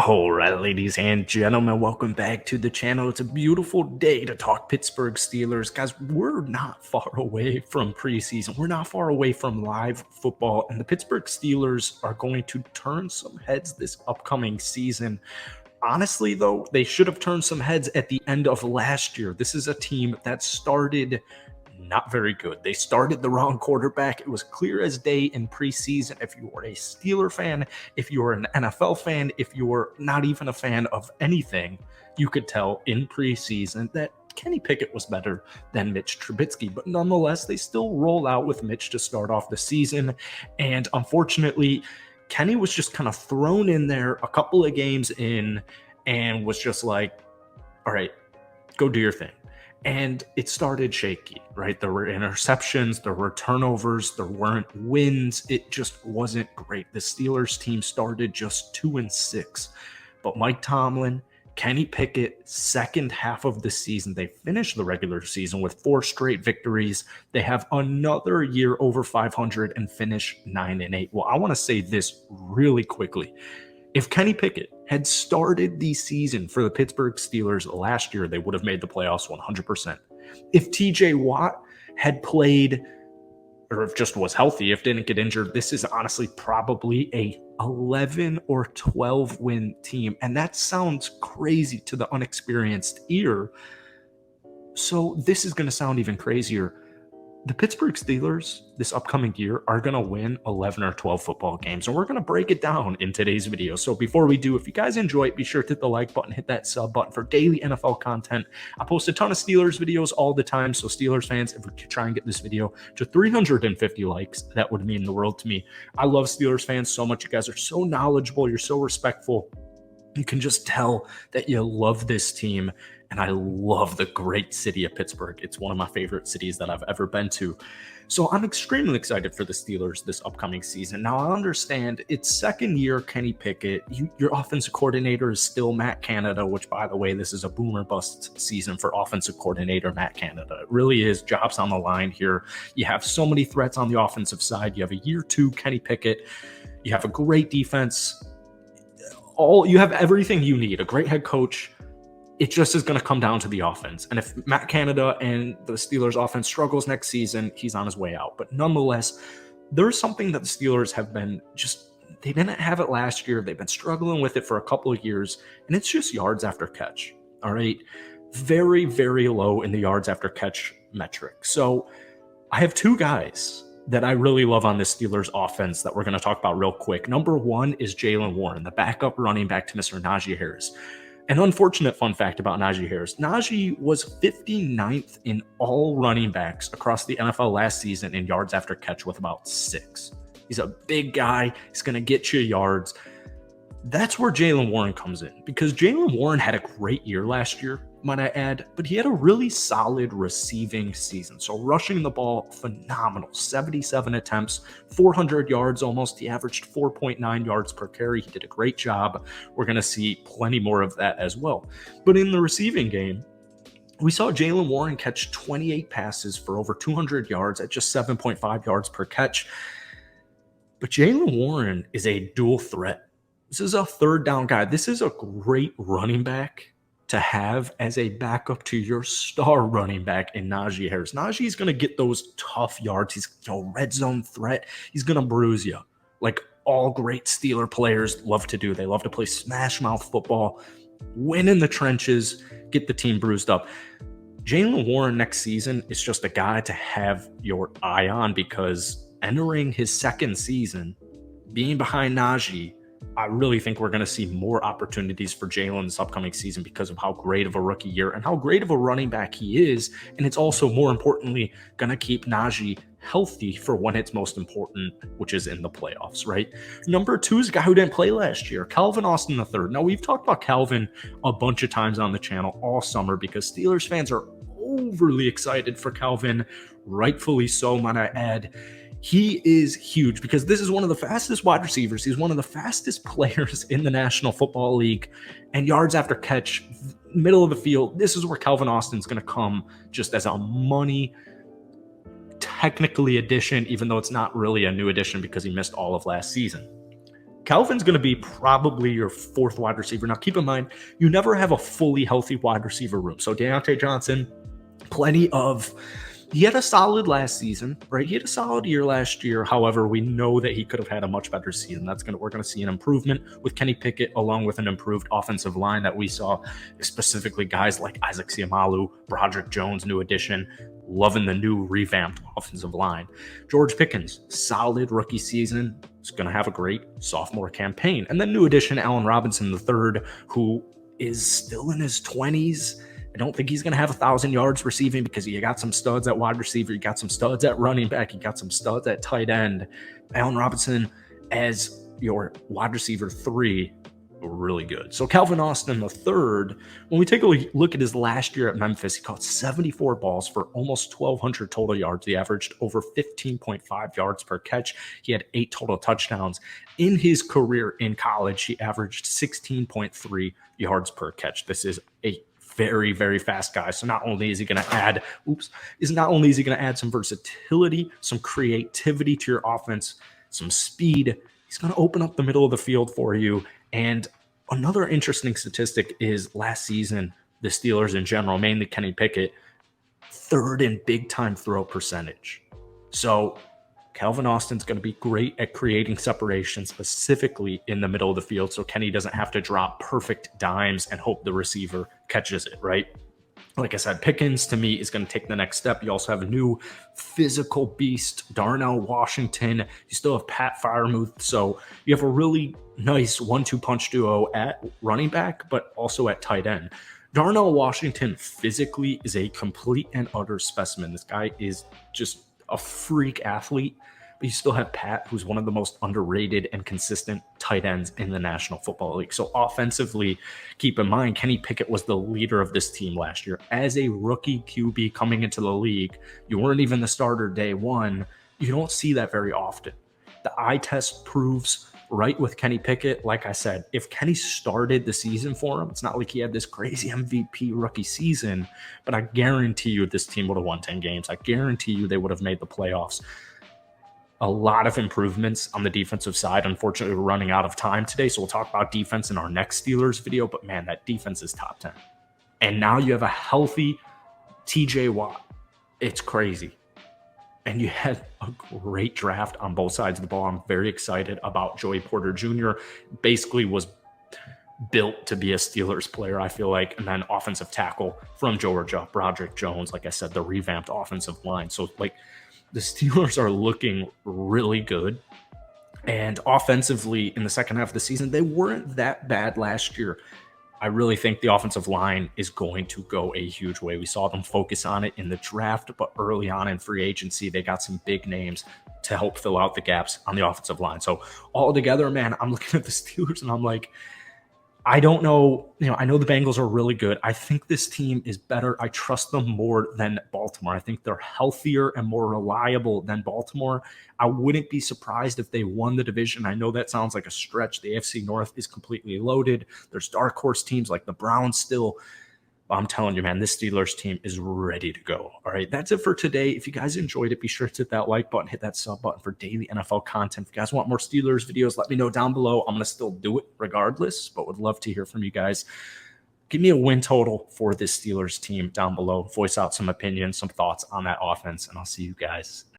All right, ladies and gentlemen, welcome back to the channel. It's a beautiful day to talk Pittsburgh Steelers. Guys, we're not far away from preseason. We're not far away from live football, and the Pittsburgh Steelers are going to turn some heads this upcoming season. Honestly, though, they should have turned some heads at the end of last year. This is a team that started not very good. They started the wrong quarterback. It was clear as day in preseason. If you were a Steeler fan, if you were an NFL fan, if you were not even a fan of anything, you could tell in preseason that Kenny Pickett was better than Mitch Trubisky. But nonetheless, they still roll out with Mitch to start off the season. And unfortunately, Kenny was just kind of thrown in there a couple of games in and was just like, all right, go do your thing. And it started shaky, right? There were interceptions, there were turnovers, there weren't wins. It just wasn't great. The Steelers team started just 2-6. But Mike Tomlin, Kenny Pickett, second half of the season, they finished the regular season with 4 straight victories. They have another year over 500 and finish 9-8. Well, I want to say this really quickly. If Kenny Pickett had started the season for the Pittsburgh Steelers last year, they would have made the playoffs 100%. If TJ Watt had played, or if just was healthy, if didn't get injured, this is honestly probably a 11 or 12 win team. And that sounds crazy to the unexperienced ear. So this is going to sound even crazier. The Pittsburgh Steelers this upcoming year are going to win 11 or 12 football games, and we're going to break it down in today's video. So before we do, if you guys enjoy it, be sure to hit the like button, hit that sub button for daily NFL content. I post a ton of Steelers videos all the time, so Steelers fans, if we could try and get this video to 350 likes, that would mean the world to me. I love Steelers fans so much. You guys are so knowledgeable. You're so respectful. You can just tell that you love this team. And I love the great city of Pittsburgh. It's one of my favorite cities that I've ever been to. So I'm extremely excited for the Steelers this upcoming season. Now, I understand it's second year Kenny Pickett. Your offensive coordinator is still Matt Canada, which, by the way, this is a boomer bust season for offensive coordinator Matt Canada. It really is. Jobs on the line here. You have so many threats on the offensive side. You have a year 2 Kenny Pickett. You have a great defense. You have everything you need. A great head coach. It just is going to come down to the offense. And if Matt Canada and the Steelers offense struggles next season, he's on his way out. But nonetheless, there's something that the Steelers have been they didn't have it last year. They've been struggling with it for a couple of years, and it's just yards after catch. All right. Very, very low in the yards after catch metric. So I have 2 guys that I really love on this Steelers offense that we're going to talk about real quick. Number 1 is Jaylen Warren, the backup running back to Mr. Najee Harris. An unfortunate fun fact about Najee Harris. Najee was 59th in all running backs across the NFL last season in yards after catch with about 6. He's a big guy. He's going to get you yards. That's where Jaylen Warren comes in, because Jaylen Warren had a great year last year, might I add, but he had a really solid receiving season. So rushing the ball, phenomenal. 77 attempts, 400 yards almost. He averaged 4.9 yards per carry. He did a great job. We're going to see plenty more of that as well. But in the receiving game, we saw Jaylen Warren catch 28 passes for over 200 yards at just 7.5 yards per catch. But Jaylen Warren is a dual threat. This is a third down guy. This is a great running back to have as a backup to your star running back in Najee Harris. Najee is going to get those tough yards. He's a red zone threat. He's going to bruise you like all great Steeler players love to do. They love to play smash mouth football, win in the trenches, get the team bruised up. Jaylen Warren next season is just a guy to have your eye on, because entering his second season, being behind Najee, I really think we're going to see more opportunities for Jaylen this upcoming season because of how great of a rookie year and how great of a running back he is. And it's also, more importantly, going to keep Najee healthy for when it's most important, which is in the playoffs, right? Number 2 is a guy who didn't play last year, Calvin Austin III. Now, we've talked about Calvin a bunch of times on the channel all summer because Steelers fans are overly excited for Calvin, rightfully so, might I add. He is huge because this is one of the fastest wide receivers. He's one of the fastest players in the National Football League. And yards after catch, middle of the field, this is where Calvin Austin's going to come just as a money technically addition, even though it's not really a new addition because he missed all of last season. Calvin's going to be probably your fourth wide receiver. Now, keep in mind, you never have a fully healthy wide receiver room. So Deontay Johnson, plenty of he had a solid last season, right? He had a solid year last year. However, we know that he could have had a much better season. We're gonna see an improvement with Kenny Pickett, along with an improved offensive line that we saw, specifically guys like Isaac Seumalo, Broderick Jones, new addition. Loving the new revamped offensive line. George Pickens, solid rookie season. Is going to have a great sophomore campaign. And then new addition, Allen Robinson III, who is still in his 20s. I don't think he's going to have 1,000 yards receiving because you got some studs at wide receiver, you got some studs at running back, you got some studs at tight end. Allen Robinson as your wide receiver 3, really good. So Calvin Austin III, when we take a look at his last year at Memphis, he caught 74 balls for almost 1,200 total yards. He averaged over 15.5 yards per catch. He had 8 total touchdowns. In his career in college, he averaged 16.3 yards per catch. This is a very, very fast guy. So not only is he going to add, some versatility, some creativity to your offense, some speed, he's going to open up the middle of the field for you. And another interesting statistic is last season, the Steelers in general, mainly Kenny Pickett, 3rd in big time throw percentage. So Calvin Austin's going to be great at creating separation, specifically in the middle of the field, so Kenny doesn't have to drop perfect dimes and hope the receiver catches it, right? Like I said, Pickens, to me, is going to take the next step. You also have a new physical beast, Darnell Washington. You still have Pat Freiermuth. So you have a really nice 1-2 punch duo at running back, but also at tight end. Darnell Washington physically is a complete and utter specimen. This guy is just a freak athlete. But you still have Pat, who's one of the most underrated and consistent tight ends in the National Football League. So offensively, keep in mind, Kenny Pickett was the leader of this team last year. As a rookie QB coming into the league, you weren't even the starter day one. You don't see that very often. The eye test proves right with Kenny Pickett. Like I said, if Kenny started the season for him, it's not like he had this crazy MVP rookie season, but I guarantee you this team would have won 10 games. I guarantee you they would have made the playoffs. A lot of improvements on the defensive side. Unfortunately, we're running out of time today, so we'll talk about defense in our next Steelers video, but man, that defense is top 10. And now you have a healthy TJ Watt. It's crazy. And you had a great draft on both sides of the ball. I'm very excited about Joey Porter Jr. Basically was built to be a Steelers player, I feel like. And then offensive tackle from Georgia, Broderick Jones, like I said, the revamped offensive line. So like, the Steelers are looking really good. And offensively, in the second half of the season, they weren't that bad last year. I really think the offensive line is going to go a huge way. We saw them focus on it in the draft, but early on in free agency, they got some big names to help fill out the gaps on the offensive line. So all together, man, I'm looking at the Steelers and I'm like, I don't know. I know the Bengals are really good. I think this team is better. I trust them more than Baltimore. I think they're healthier and more reliable than Baltimore. I wouldn't be surprised if they won the division. I know that sounds like a stretch. The AFC North is completely loaded. There's dark horse teams like the Browns still. I'm telling you, man, this Steelers team is ready to go. All right, that's it for today. If you guys enjoyed it, be sure to hit that like button, hit that sub button for daily NFL content. If you guys want more Steelers videos, let me know down below. I'm going to still do it regardless, but would love to hear from you guys. Give me a win total for this Steelers team down below. Voice out some opinions, some thoughts on that offense, and I'll see you guys